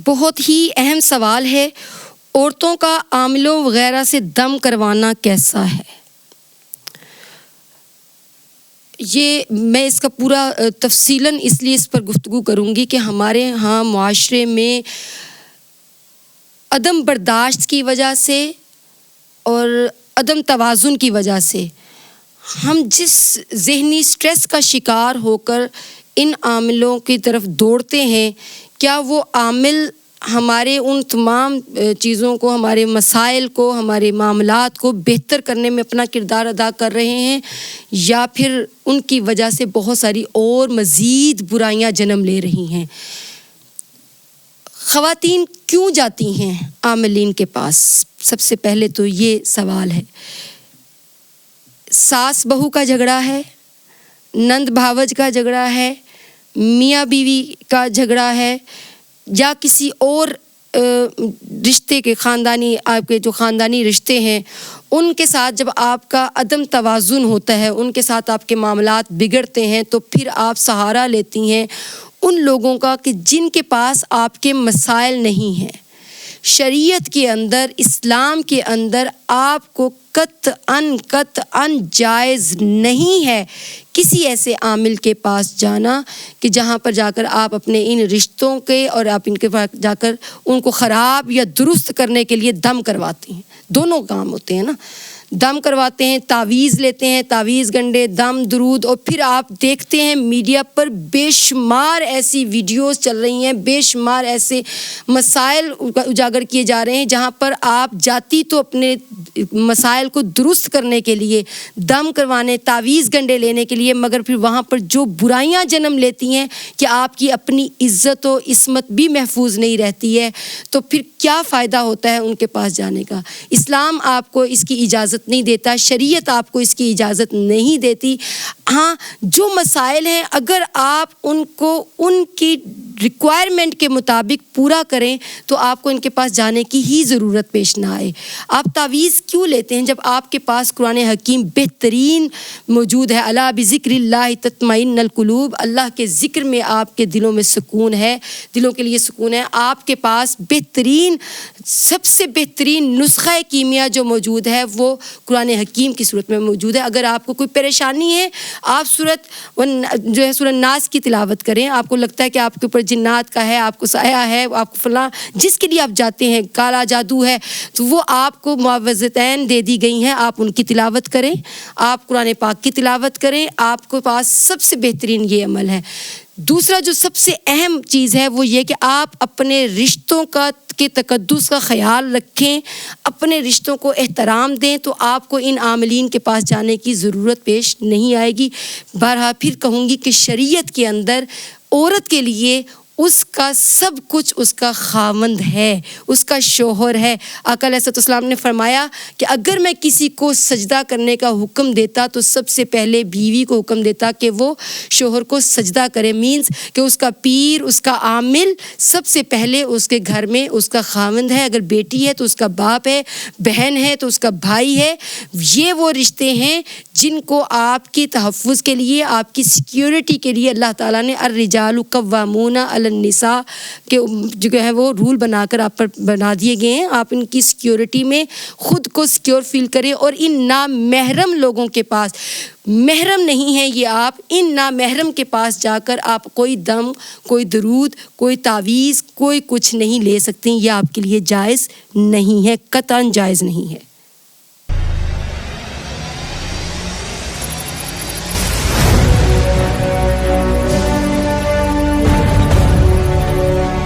بہت ہی اہم سوال ہے، عورتوں کا عاملوں وغیرہ سے دم کروانا کیسا ہے؟ یہ میں اس کا پورا تفصیلاً اس لیے اس پر گفتگو کروں گی کہ ہمارے ہاں معاشرے میں عدم برداشت کی وجہ سے اور عدم توازن کی وجہ سے ہم جس ذہنی سٹریس کا شکار ہو کر ان عاملوں کی طرف دوڑتے ہیں، کیا وہ عامل ہمارے ان تمام چیزوں کو، ہمارے مسائل کو، ہمارے معاملات کو بہتر کرنے میں اپنا کردار ادا کر رہے ہیں، یا پھر ان کی وجہ سے بہت ساری اور مزید برائیاں جنم لے رہی ہیں؟ خواتین کیوں جاتی ہیں عاملین کے پاس؟ سب سے پہلے تو یہ سوال ہے۔ ساس بہو کا جھگڑا ہے، نند بھاوج کا جھگڑا ہے، میاں بیوی کا جھگڑا ہے، یا کسی اور رشتے کے خاندانی، آپ کے جو خاندانی رشتے ہیں ان کے ساتھ جب آپ کا عدم توازن ہوتا ہے، ان کے ساتھ آپ کے معاملات بگڑتے ہیں، تو پھر آپ سہارا لیتی ہیں ان لوگوں کا کہ جن کے پاس آپ کے مسائل نہیں ہیں۔ شریعت کے اندر، اسلام کے اندر آپ کو قطعاً جائز نہیں ہے کسی ایسے عامل کے پاس جانا کہ جہاں پر جا کر آپ اپنے ان رشتوں کے اور آپ ان کے پاس جا کر ان کو خراب یا درست کرنے کے لیے دم کرواتی ہیں۔ دونوں کام ہوتے ہیں نا، دم کرواتے ہیں، تعویذ لیتے ہیں، تعویذ گنڈے، دم، درود، اور پھر آپ دیکھتے ہیں میڈیا پر بے شمار ایسی ویڈیوز چل رہی ہیں، بے شمار ایسے مسائل اجاگر کیے جا رہے ہیں جہاں پر آپ جاتی تو اپنے مسائل کو درست کرنے کے لیے، دم کروانے، تعویذ گنڈے لینے کے لیے، مگر پھر وہاں پر جو برائیاں جنم لیتی ہیں کہ آپ کی اپنی عزت و عصمت بھی محفوظ نہیں رہتی ہے، تو پھر کیا فائدہ ہوتا ہے ان کے پاس جانے کا؟ اسلام آپ کو اس کی اجازت نہیں دیتا، شریعت آپ کو اس کی اجازت نہیں دیتی۔ ہاں، جو مسائل ہیں اگر آپ ان کو ان کی ریکوائرمنٹ کے مطابق پورا کریں تو آپ کو ان کے پاس جانے کی ہی ضرورت پیش نہ آئے۔ آپ تعویذ کیوں لیتے ہیں جب آپ کے پاس قرآن حکیم بہترین موجود ہے؟ الا بذکر اللہ تطمئن القلوب، اللہ کے ذکر میں آپ کے دلوں میں سکون ہے، دلوں کے لیے سکون ہے۔ آپ کے پاس بہترین، سب سے بہترین نسخہ کیمیا جو موجود ہے وہ قرآن حکیم کی صورت میں موجود ہے۔ اگر آپ کو کوئی پریشانی ہے، آپ سورہ ناس کی تلاوت کریں۔ آپ کو لگتا ہے کہ آپ کے اوپر جنات کا ہے، آپ کو سایہ ہے، آپ کو فلاں جس کے لیے آپ جاتے ہیں کالا جادو ہے، تو وہ آپ کو معوذتین دے دی گئی ہیں، آپ ان کی تلاوت کریں، آپ قرآن پاک کی تلاوت کریں۔ آپ کے پاس سب سے بہترین یہ عمل ہے۔ دوسرا جو سب سے اہم چیز ہے وہ یہ کہ آپ اپنے رشتوں کے تقدس کا خیال رکھیں، اپنے رشتوں کو احترام دیں، تو آپ کو ان عاملین کے پاس جانے کی ضرورت پیش نہیں آئے گی۔ بہرحال پھر کہوں گی کہ شریعت کے اندر عورت کے لیے اس کا سب کچھ اس کا خاوند ہے، اس کا شوہر ہے۔ آقا علیہ السلام نے فرمایا کہ اگر میں کسی کو سجدہ کرنے کا حکم دیتا تو سب سے پہلے بیوی کو حکم دیتا کہ وہ شوہر کو سجدہ کرے، مینز کہ اس کا پیر، اس کا عامل سب سے پہلے اس کے گھر میں اس کا خاوند ہے۔ اگر بیٹی ہے تو اس کا باپ ہے، بہن ہے تو اس کا بھائی ہے۔ یہ وہ رشتے ہیں جن کو آپ کی تحفظ کے لیے، آپ کی سیکیورٹی کے لیے اللہ تعالیٰ نے الرجال قوامون علی النساء کے جو ہے وہ رول بنا کر آپ پر بنا دیے گئے ہیں۔ آپ ان کی سیکیورٹی میں خود کو سیکیور فیل کریں، اور ان نامحرم لوگوں کے پاس، محرم نہیں ہیں یہ، آپ ان نامحرم کے پاس جا کر آپ کوئی دم، کوئی درود، کوئی تعویذ، کوئی کچھ نہیں لے سکتے۔ یہ آپ کے لیے جائز نہیں ہے، قطعاً جائز نہیں ہے۔